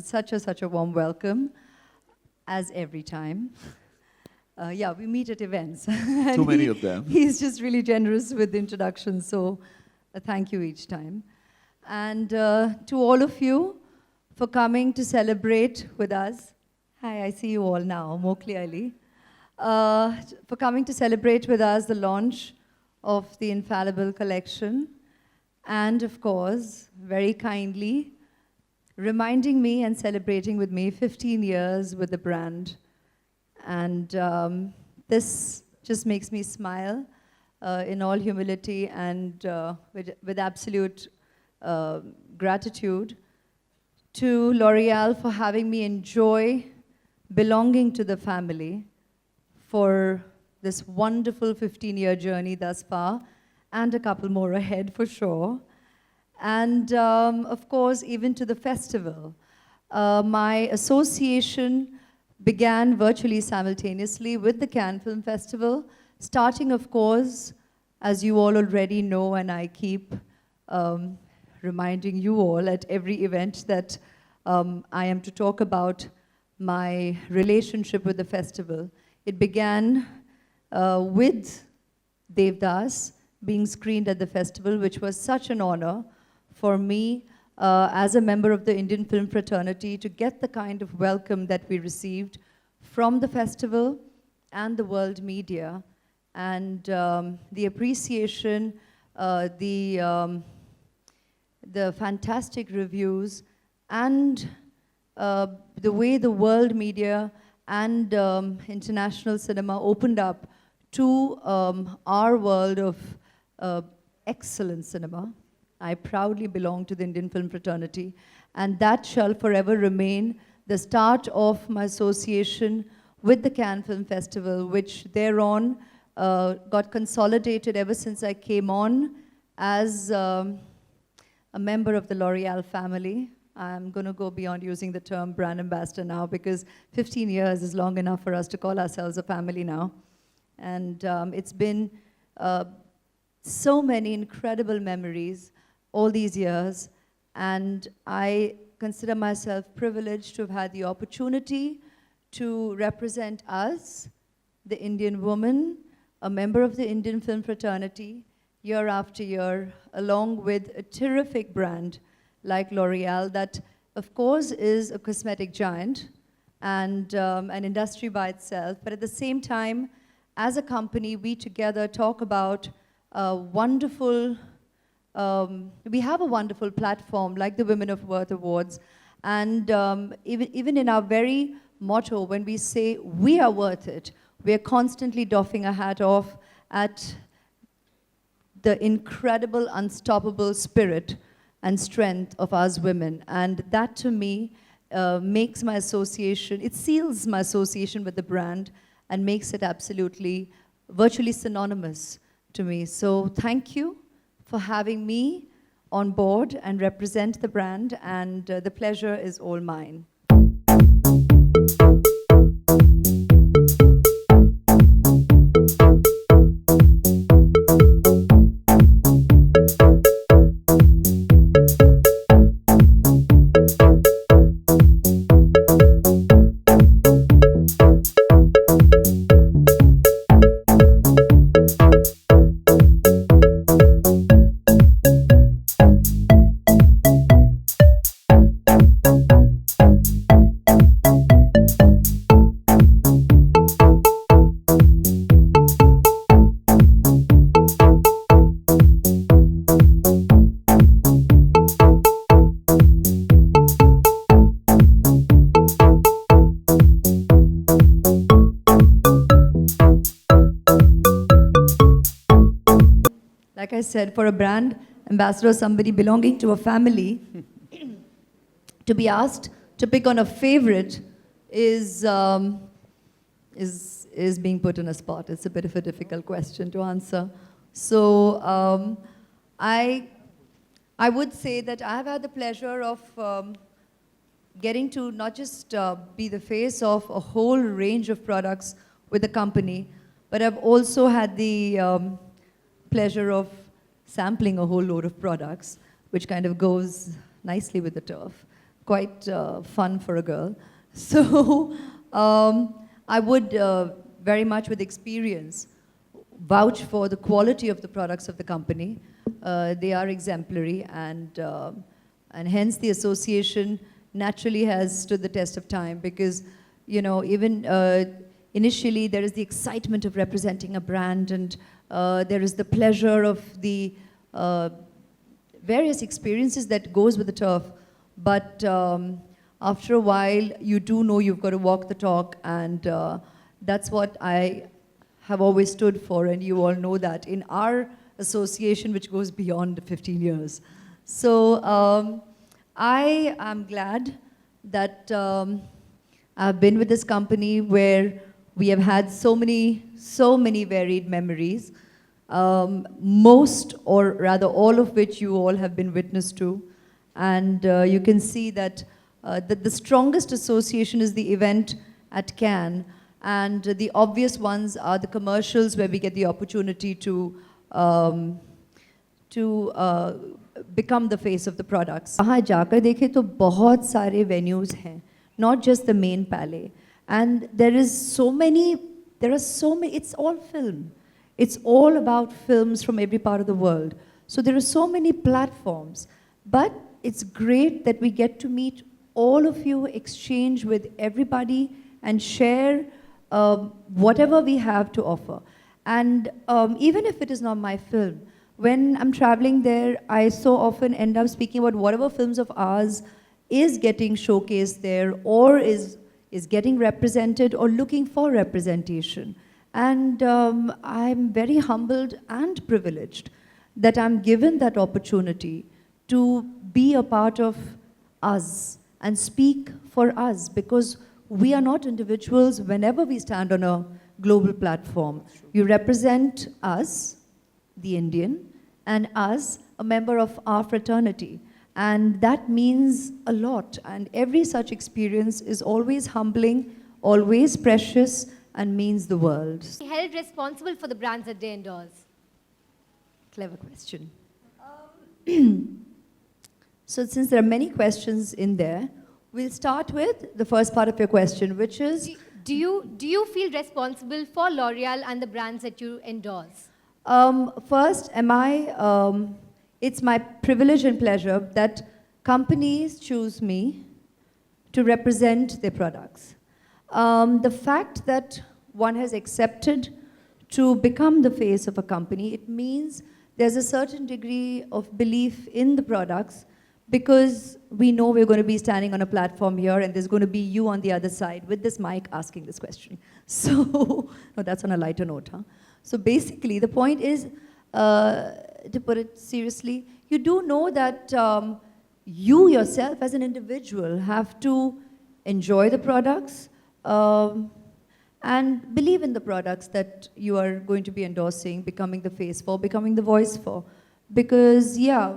such a warm welcome, as every time. Yeah, we meet at events. Too many of them. He's just really generous with introductions, so thank you each time. And to all of you for coming to celebrate with us. Hi, I see you all now, more clearly. For coming to celebrate with us the launch of the Infallible collection. And of course, very kindly, reminding me and celebrating with me 15 years with the brand. And this just makes me smile in all humility and with absolute gratitude to L'Oreal for having me enjoy belonging to the family for this wonderful 15-year journey thus far, and a couple more ahead for sure. And of course, even to the festival. My association began virtually simultaneously with the Cannes Film Festival, starting, of course, as you all already know, and I keep reminding you all at every event that I am to talk about my relationship with the festival. It began with Devdas being screened at the festival, which was such an honor for me as a member of the Indian film fraternity to get the kind of welcome that we received from the festival and the world media, and the appreciation, the fantastic reviews, and the way the world media and international cinema opened up to our world of excellent cinema. I proudly belong to the Indian film fraternity, and that shall forever remain the start of my association with the Cannes Film Festival, which thereon got consolidated ever since I came on as a member of the L'Oreal family. I'm going to go beyond using the term brand ambassador now, because 15 years is long enough for us to call ourselves a family now. And it's been so many incredible memories all these years, and I consider myself privileged to have had the opportunity to represent us, the Indian woman, a member of the Indian film fraternity, year after year, along with a terrific brand like L'Oreal that, of course, is a cosmetic giant and an industry by itself, but at the same time, as a company, we together talk about wonderful, we have a wonderful platform like the Women of Worth Awards, and even in our very motto, when we say we are worth it, we are constantly doffing a hat off at the incredible, unstoppable spirit and strength of us women. And that, to me, makes my association, it seals my association with the brand and makes it absolutely, virtually synonymous to me. So thank you for having me on board and represent the brand, and the pleasure is all mine. Like I said, for a brand ambassador, somebody belonging to a family, to be asked to pick on a favorite is being put on a spot. It's a bit of a difficult question to answer. So I would say that I've had the pleasure of getting to not just be the face of a whole range of products with the company, but I've also had the pleasure of sampling a whole load of products, which kind of goes nicely with the turf. quite fun for a girl. So I would very much with experience vouch for the quality of the products of the company. They are exemplary, and hence the association naturally has stood the test of time, because, you know, even initially there is the excitement of representing a brand, and there is the pleasure of the various experiences that goes with the turf. But after a while, you do know you've got to walk the talk, and that's what I have always stood for, and you all know that in our association, which goes beyond 15 years. So I am glad that I've been with this company where we have had so many varied memories, most, or rather all of which you all have been witness to. And you can see that the strongest association is the event at Cannes, and the obvious ones are the commercials where we get the opportunity to become the face of the products. वहाँ जाकर देखें तो बहुत सारे venues हैं, not just the main palais, and there are so many, it's all film. It's all about films from every part of the world. So there are so many platforms, but it's great that we get to meet all of you, exchange with everybody, and share whatever we have to offer. And even if it is not my film, when I'm traveling there, I so often end up speaking about whatever films of ours is getting showcased there, or is getting represented, or looking for representation. And I'm very humbled and privileged that I'm given that opportunity to be a part of us and speak for us, because we are not individuals whenever we stand on a global platform. You represent us, the Indian, and us, a member of our fraternity. And that means a lot. And every such experience is always humbling, always precious, and means the world. Held responsible for the brands that they endorse? Clever question. So since there are many questions in there, we'll start with the first part of your question, which is... Do you feel responsible for L'Oreal and the brands that you endorse? First, it's my privilege and pleasure that companies choose me to represent their products. The fact that one has accepted to become the face of a company, it means there's a certain degree of belief in the products, because we know we're going to be standing on a platform here, and there's going to be you on the other side with this mic asking this question. So, no, that's on a lighter note, huh? So basically, the point is, to put it seriously, you do know that you yourself as an individual have to enjoy the products and believe in the products that you are going to be endorsing, becoming the face for, becoming the voice for. Because, yeah,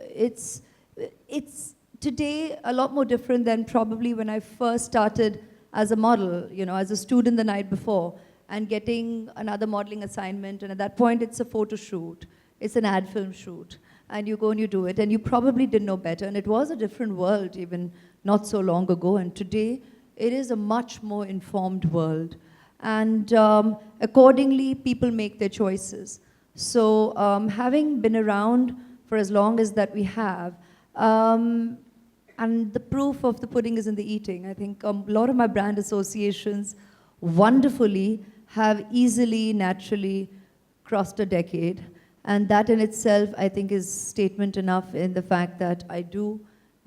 it's today a lot more different than probably when I first started as a model, you know, as a student the night before, and getting another modeling assignment, and at that point it's a photo shoot, it's an ad film shoot, and you go and you do it, and you probably didn't know better, and it was a different world even not so long ago, and today it is a much more informed world, and accordingly people make their choices. So having been around for as long as that we have, and the proof of the pudding is in the eating. I think a lot of my brand associations wonderfully have easily, naturally crossed a decade. And that in itself, I think, is statement enough in the fact that I do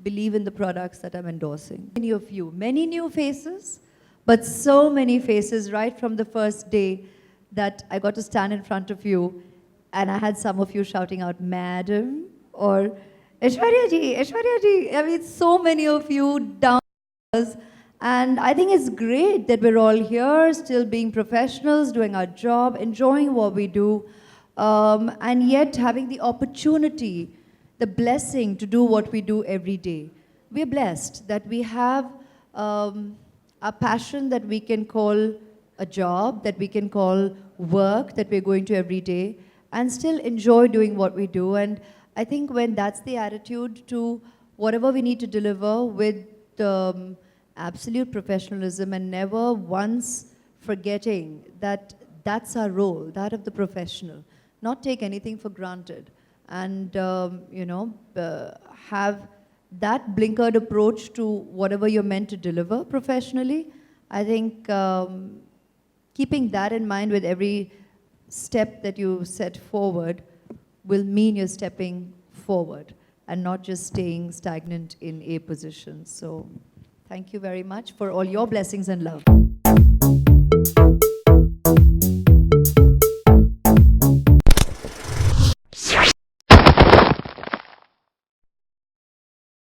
believe in the products that I'm endorsing. Many of you, many new faces, but so many faces right from the first day that I got to stand in front of you, and I had some of you shouting out, "Madam," or Aishwarya ji, Aishwarya ji. I mean, so many of you down. And I think it's great that we're all here, still being professionals, doing our job, enjoying what we do, and yet having the opportunity, the blessing to do what we do every day. We're blessed that we have a passion that we can call a job, that we can call work, that we're going to every day, and still enjoy doing what we do. And I think when that's the attitude to whatever we need to deliver with absolute professionalism and never once forgetting that that's our role, that of the professional. Not take anything for granted and, have that blinkered approach to whatever you're meant to deliver professionally. I think keeping that in mind with every step that you set forward will mean you're stepping forward and not just staying stagnant in a position. So thank you very much for all your blessings and love.